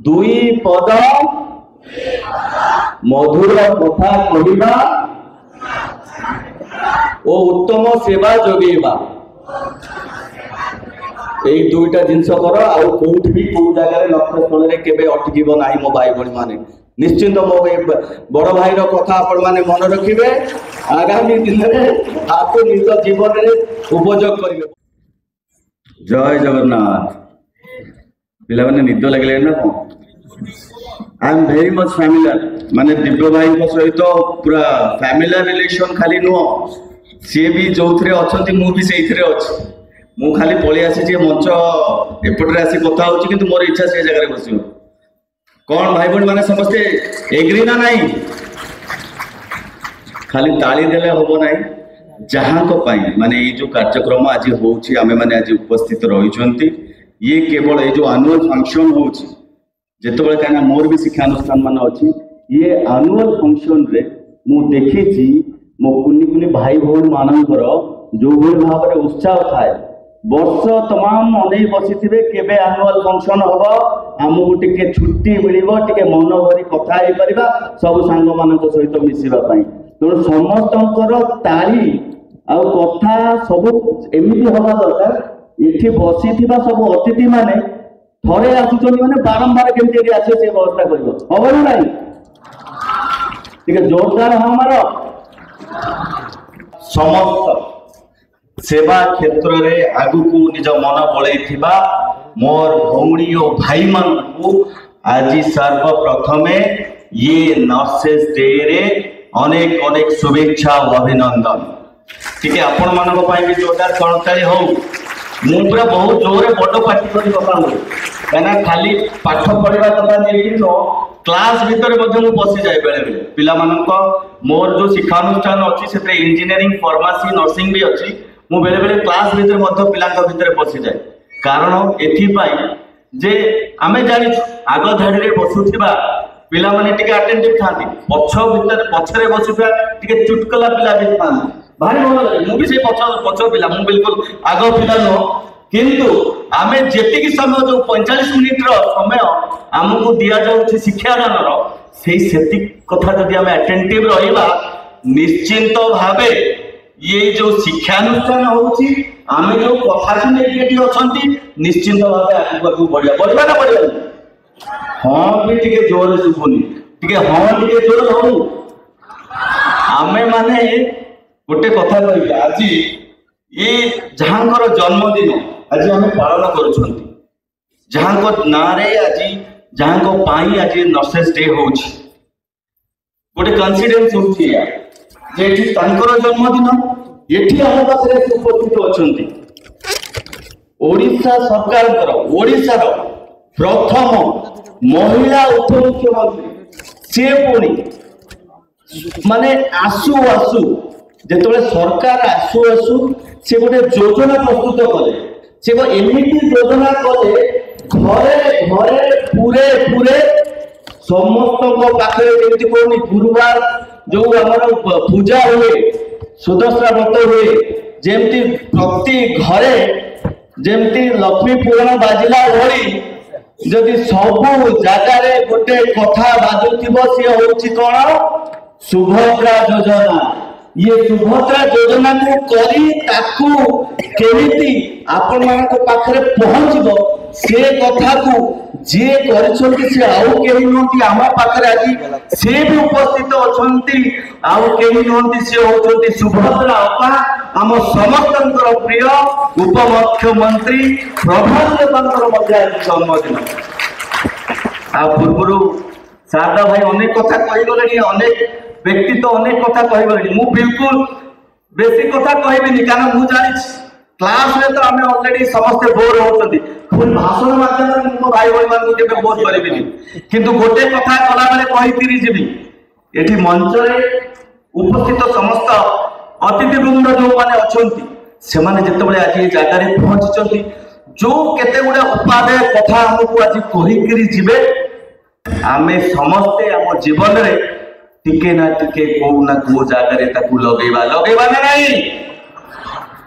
दुई पद मधुर कथा कहवा ओ उत्तम सेवा जोगेबा এই দুইটা জিনিস কর আর কোউঠি भी কোউ জায়গায় লক্ষ্য স্থলে কেবে অটকিব নাই মো ভাই ভণী মানে নিশ্চিন্ত মো বড় ভাইর কথা আপন মানে মনে রাখিবে আগামী দিনে আপনি নিজ জীবনে উপযোগ করিবে। জয় জগন্নাথ। পিলা মানে নিদ লাগলে না কোন I am very much familiar माने दिव्य भाई सहित पूरा फैमिलियर रिलेशन खाली नुह सी भी जो थे अच्छा मुझे से अच्छी मु खाली पलि आसी मंच एपटे आसी कथा हो मोर इच्छा से जगह बस कौन भाई भाई मैंने समस्ते एग्री ना नहीं खाली ताली देले हम ना जहाँ माने ये जो कार्यक्रम आज हो मैंने आज उपस्थित रही ये केवल ये जो एनुअल फंक्शन हो जिते कहीं मोर भी शिक्षानुष्ठान मान अच्छी ये एनुअल फंक्शन रे मु देखी मो कुनी कुनी भाई भौणी मानकर जो भाव में उत्साह थाए वर्ष तमाम अने बसी केबे एनुअल फंक्शन हम आमको टिके छुट्टी मिल टे मन भरी कथा हो पार सब सांग मान सहित मिसापी तेणु समस्त ताली आ कथा सब एमती हवा दरकार ये बसी सब अतिथि माने थरे आसुचंदी माने बारंबार केमती आसे से व्यवस्था करिवो हबो ना नहीं ठीक है जोरदार हमार समस्त सेवा क्षेत्र रे आगु को निज मन बळैथिबा मोर भौणी और भाई मान को आज सर्वप्रथमे ये नर्सेस डे रे अनेक अनेक शुभेच्छा और अभिनंदन। ठीक है आपण मानक पई भी जोरदार करताली हो मु पूरा बहुत जोरे बड़ पार्टी करी कथा हो कहना खाली पाठ पढ़ा कथा नहीं न क्लास भितर बसी जाए बेले बेले पिला मोर जो शिक्षानुष्ठान अच्छी से इंजीनियरिंग फार्मेसी नर्सिंग भी अच्छी मु बेले बेले क्लास भितर पिला भितर बसी जाए कारण एथिपाई जे आमे जानि आग धाड़ी रे बसुथिबा पिला माने टिके अटेंटिव थांती पछ भितर पछरे बसुथिबा टिके चुटकला पिला भी थांती भारी भल लगे मु भी से पछ पिला मु बिल्कुल आग पिला न किंतु आमे जेतिकी समय जो 45 मिनिट रो समय आमको दिया जाउछि शिक्षादान रो सेही सेति कथा जदि आमे अटेंटिव रहिबा निश्चिंत भावे ये जो शिक्षानुष्ठान होछि आमे जो कथा सुने एटी अछंती निश्चिंत भावे आगु बढ़िया ना बढ़िया हां भी टिके जोर सुबुनी टिके हां टिके जोर हो आमे माने गोटे कथा कहबी आज ये जहाँकर जन्मदिन आज आम पालन कर जहाँ ना आज जहाँ आज नर्सेस डे हो गोटे कॉन्फिडेंस होकर जन्मदिन ये आम पाखे उपस्थित अच्छा ओडिशा सरकार ओडिशार प्रथम महिला उपमुख्यमंत्री सी पुणी माने आसु आसु जेतबे सरकार आसु आसु से गोटे योजना प्रस्तुत कले से एमती योजना कले घरे घरे पूरे पूरे समस्त पाखे जमी कहनी गुरुवार जो आम पूजा हुए सुदर्शा व्रत हुए जमती प्रति घरे जमती लक्ष्मी पुराण बाजिला भली जदि सब जगार गोटे कथा बाजुथिबो सी होछि कौन सुभद्रा योजना ये सुभद्रा योजना को करी ताकू केमिति आपण मानक पाखरे पहुंचबो से कथा को जे करछंती से आउ केही नोंती आमा पाखरे आज से भी उपस्थित अछंती आउ केही नोंती से होछंती सुभद्रा अपा आम समस्तंकर प्रिय उपमुख्यमंत्री प्रधानमंत्री मध्य जन्मदिन आ पूर्व शारदा भाई अनेक कथा कहि गले अनेक व्यक्ति तो अनेक कथा कही मु बिल्कुल बेसी कथा कहबी कारण मु जानी क्लास में तो आम ऑलरेडी समस्ते बोर होती पुणी भाषण माध्यम मो भाई भाई मान के बोर करी किंतु गोटे कथा कला बेले कही जीवी ये मंच उपस्थित समस्त अतिथिवृंद जो मैंने अच्छा से जिते आज ये जगार पहुंची जो केते गुड़े उपादेय कथा आमको आज कहीकि आम समस्ते आम जीवन में टिके ना टिके को ना को जगार लगेबा लगेबा ना नहीं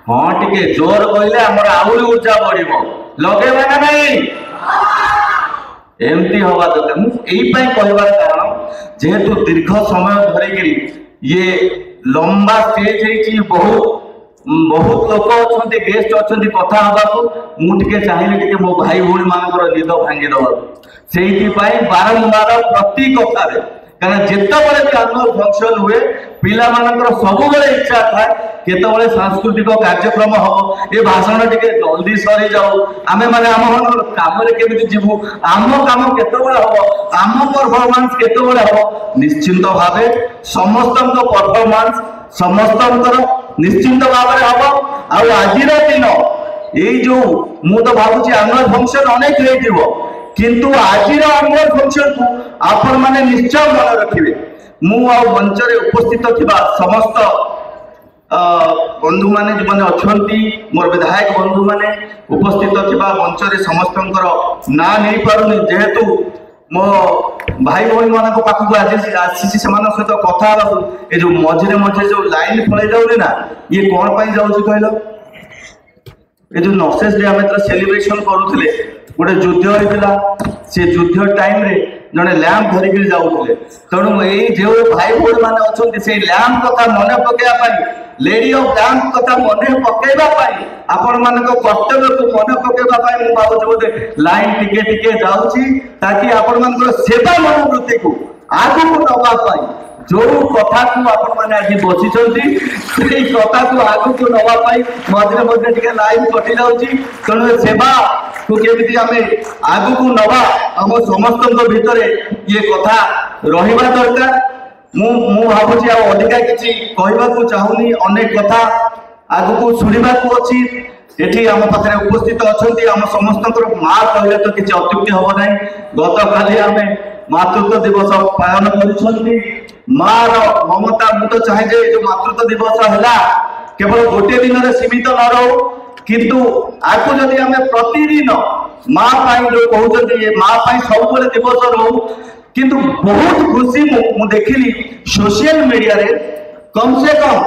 हाँ टिके जोर कहले हमर आउरी ऊर्जा बढ़िबो लगेबा ना नहीं एमती हवा दरकार मुझे कहबार कारण जेहेतु दीर्घ समय धरिकी ये लंबा स्टेज है बहुत बहुत लोक अच्छा गेस्ट अच्छा कथा हवा मुझे चाहिए मो भाई भाई मान निद भांगी दवा से बारंबार प्रति कथार कारण जितेबाला भी आनुअल फंक्शन हुए पिला सब इच्छा था केतबले सांस्कृतिक कार्यक्रम हम ये भाषण टे जल्दी सरी जाऊ आम मैंने आम कम केमी जीवु आम कम केतबले हम आम परफॉर्मेंस केतबले हम निश्चिंत भाव समस्त परफॉर्मेंस समस्त निश्चिंत भाव हम आज दिन ये जो मु तो भावुँ आनुअल फंक्शन अनेक हो किंतु आज आनुअल फंक्शन को आपण माने निश्चय मन रखिए मु मंच रे उपस्थित थिबा समस्त बंधु माने जो माने अछंती मोर विधायक बंधु माने उपस्थित थिबा मंच रे समस्तंकर ना नहीं पारुनी जेहेतु मो भाई भाई मान पाखक आसी से सहित कथा ये जो मझे मझे जो लाइन पड़े जाऊनी ना ये कौन पाई जाऊँ कहल ये जो नक्सेस डे आम सेलिब्रेशन करूले गोटे युद्ध होता से युद्ध टाइम रे जड़े लैंप धरिकी जाऊे तेणु ये जो भाई भाई मैंने अच्छा से लैंप कथा मन पकड़ा लेडी ऑफ लैंप कथा मन पकड़ापी आपण मान कर्तव्य को मन पकड़ापी मुझे भावुँ गोटे लाइन टिके टिके जाऊँगी ताकि आपण मान सेवा मनोवृत्ति को आगे को नवापाई जो कथा को आपण मैंने आज बसी कथा को आगे को नवापाई मझे मझे टे लाइन कटि जाऊँगी तेणु सेवा को केमी आम आग को नवा आम समस्त भितर ये कथा रहा दरकार मु भावुँ अधिका किसी कहवाक चाहूनी अनेक कथा आग को शुणा अच्छी एठी आम पाखे उपस्थित अच्छा आम समस्त माँ कहले तो किसी अत्युक्ति हम ना गत काली आम मातृत्व दिवस पालन कर माँ ममता मु तो चाहे जो मातृत्व दिवस है केवल गोटे दिन में सीमित न रो किंतु आपको जदि आम प्रतिदिन माँ जो कहते माँ सब दिवस रो किंतु बहुत खुशी मु देखिली सोशल मीडिया रे कम से कम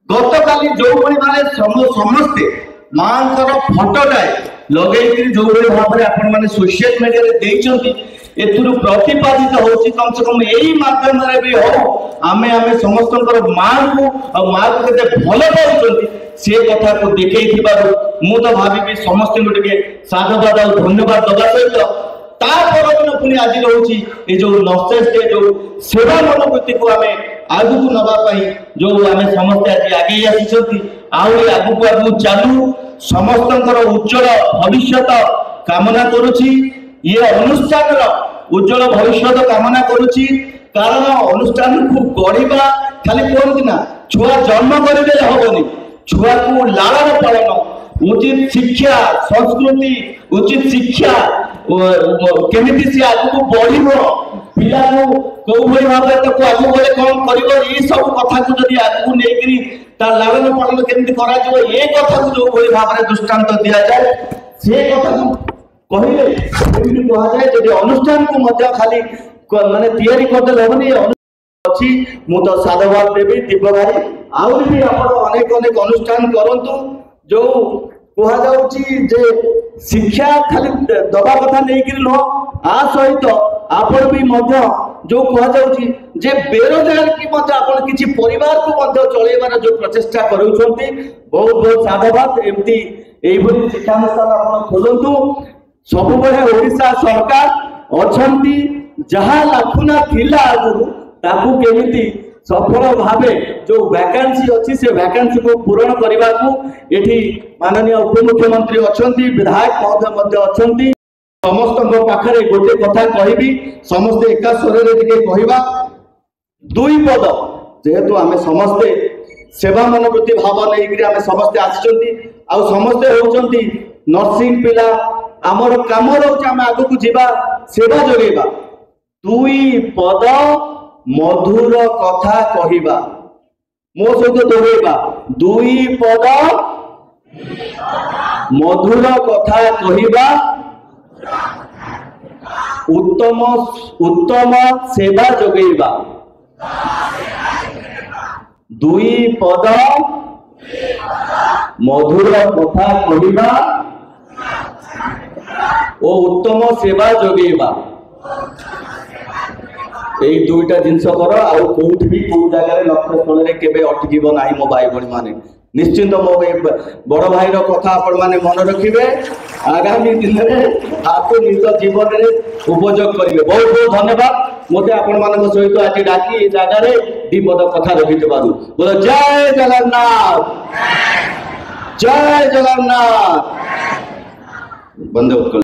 गत काली जो भाई समस्ते माँ फटोटा लगे जो भाव में आपण मैंने सोशल मीडिया रे देइचंती एथुरु प्रतिपादित होची कम से कम यही माध्यम भी हो आमे आमे समस्त माँ को और माँ को केते भल पाउचंती से कथा को देखै मु तो भावी समस्त साधुवाद और धन्यवाद दबा सहित तापर पुणी आज रोची ये जो नक्सेस डे जो सेवा मनोवृत्ति को आम आगु को नवाई जो आम समस्ते आज आगे आसी आगु को आगु चालू समस्त उज्जवल भविष्य कामना करुची ये अनुष्ठान उज्जवल भविष्य कामना करुची कारण अनुष्ठान को गढ़ा खाली कहते ना छुआ जन्म करदे हेनी छुआ को लालन पालन उचित शिक्षा संस्कृति उचित शिक्षा केमिति से आगु बढ़ पिला कौ भाई भाव में आगु गले कौन कर सब कथा को जब आगु नहीं लालन पालन केमिति करा ये कथा को जो भाई भाव में दृष्टांत दि जाए से कथा को कहले कहुए जब अनुष्ठान को मध्य खाली माने तैयारी करदे हेनी अच्छी मु तो साधुवाद देवी दिव्य भाई आउरी भी आपण अनेक अनेक अनुष्ठान करंतु जो कहा जाउची जे शिक्षा खाली दबा कथा नहीं कि न आ सहित आपण भी मध्य जो कहा जाउची जे बेरोजगार की मध्य आपण किछि परिवार को मध्य चलेबार जो प्रचेष्टा करूछंती बहुत बहुत साधुवाद एमती एई भली शिक्षानुष्ठान आपण खोलंतु सब बेले ओडिशा सरकार अछंती जहां लाखुना थिला आगु ताकू केमिति सफल भावे जो वैकेंसी अच्छी से वैकेंसी को पूरण करने को एठी माननीय उपमुख्यमंत्री अछंती विधायक महोदय अछंती समस्त पाखरे गोटे कथा कहबी समस्ते एका स्वर रे टिके कहबा दुई पद जेहेतु आमे समस्ते सेवा मनोवृत्ति भाव नहीं आमे समस्ते आछंती आ समस्ते होचंती नर्सिंग पिला आमर काम रहउछ आमे आगु को जीवा सेवा जोगेबा दुई पद मधुर कथा कहिबा मो सहित दोहरेबा दुई पद मधुर कथा कहिबा उत्तम उत्तम सेवा जोगेबा दुई पद मधुर कथा कहिबा ओ उत्तम सेवा जोगेबा এই দুইটা জিনিস কর ଆଉ কোଉଠି ବି କୋଉ ଜାଗାରେ ଲକ୍ଷ୍ୟ ସ୍ଥଳରେ କେବେ ଅଟକିବ ନାହିଁ ମୋ ଭାଇ ଭଉଣୀ ମାନେ ନିଶ୍ଚିନ୍ତ ମୋ ବଡ଼ ଭାଇର କଥା ଆପଣ ମାନେ ମନେ ରଖିବେ ଆଗାମୀ ଦିନରେ ତାକୁ ନିଜ ଜୀବନରେ ଉପଯୋଗ କରିବେ ବହୁତ ବହୁତ ଧନ୍ୟବାଦ ମୋତେ ଆପଣମାନଙ୍କ ସହିତ ଆଜି ଡାକି ଏ ଜାଗାରେ ବିପଦ କଥା ରଖିଥିବାରୁ ବୋଲ ଜୟ ଜଗନ୍ନାଥ ଜୟ ଜଗନ୍ନାଥ ବନ୍ଦେ ଉତ୍କଳ।